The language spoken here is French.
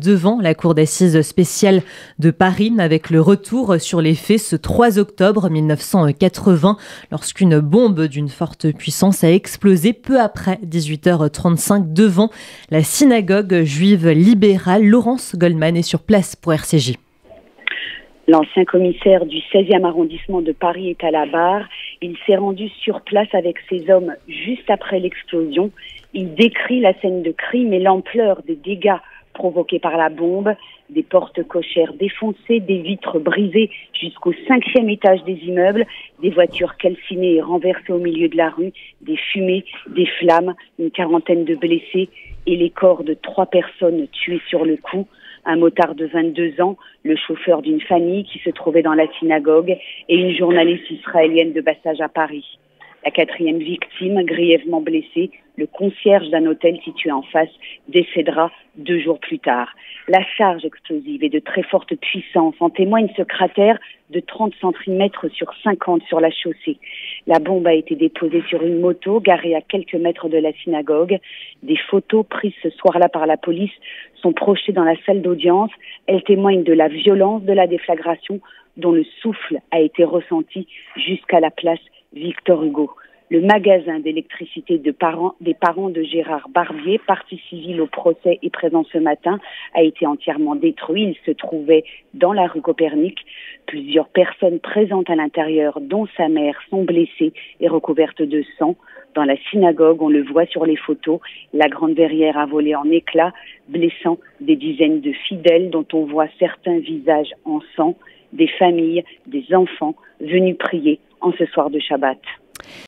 Devant la cour d'assises spéciale de Paris avec le retour sur les faits ce 3 octobre 1980 lorsqu'une bombe d'une forte puissance a explosé peu après 18h35 devant la synagogue juive libérale. Laurence Goldman est sur place pour RCJ. L'ancien commissaire du 16e arrondissement de Paris est à la barre. Il s'est rendu sur place avec ses hommes juste après l'explosion. Il décrit la scène de crime et l'ampleur des dégâts provoqués par la bombe, des portes cochères défoncées, des vitres brisées jusqu'au 5e étage des immeubles, des voitures calcinées et renversées au milieu de la rue, des fumées, des flammes, une quarantaine de blessés et les corps de 3 personnes tuées sur le coup. Un motard de 22 ans, le chauffeur d'une famille qui se trouvait dans la synagogue et une journaliste israélienne de passage à Paris. La 4e victime, grièvement blessée, le concierge d'un hôtel situé en face, décédera 2 jours plus tard. La charge explosive est de très forte puissance. En témoigne ce cratère de 30 cm sur 50 sur la chaussée. La bombe a été déposée sur une moto garée à quelques mètres de la synagogue. Des photos prises ce soir-là par la police sont projetées dans la salle d'audience. Elles témoignent de la violence de la déflagration dont le souffle a été ressenti jusqu'à la place Victor Hugo. Le magasin d'électricité des parents de Gérard Barbier, partie civile au procès et présent ce matin, a été entièrement détruit. Il se trouvait dans la rue Copernic. Plusieurs personnes présentes à l'intérieur, dont sa mère, sont blessées et recouvertes de sang. Dans la synagogue, on le voit sur les photos, la grande verrière a volé en éclats, blessant des dizaines de fidèles dont on voit certains visages en sang, des familles, des enfants venus prier en ce soir de Shabbat.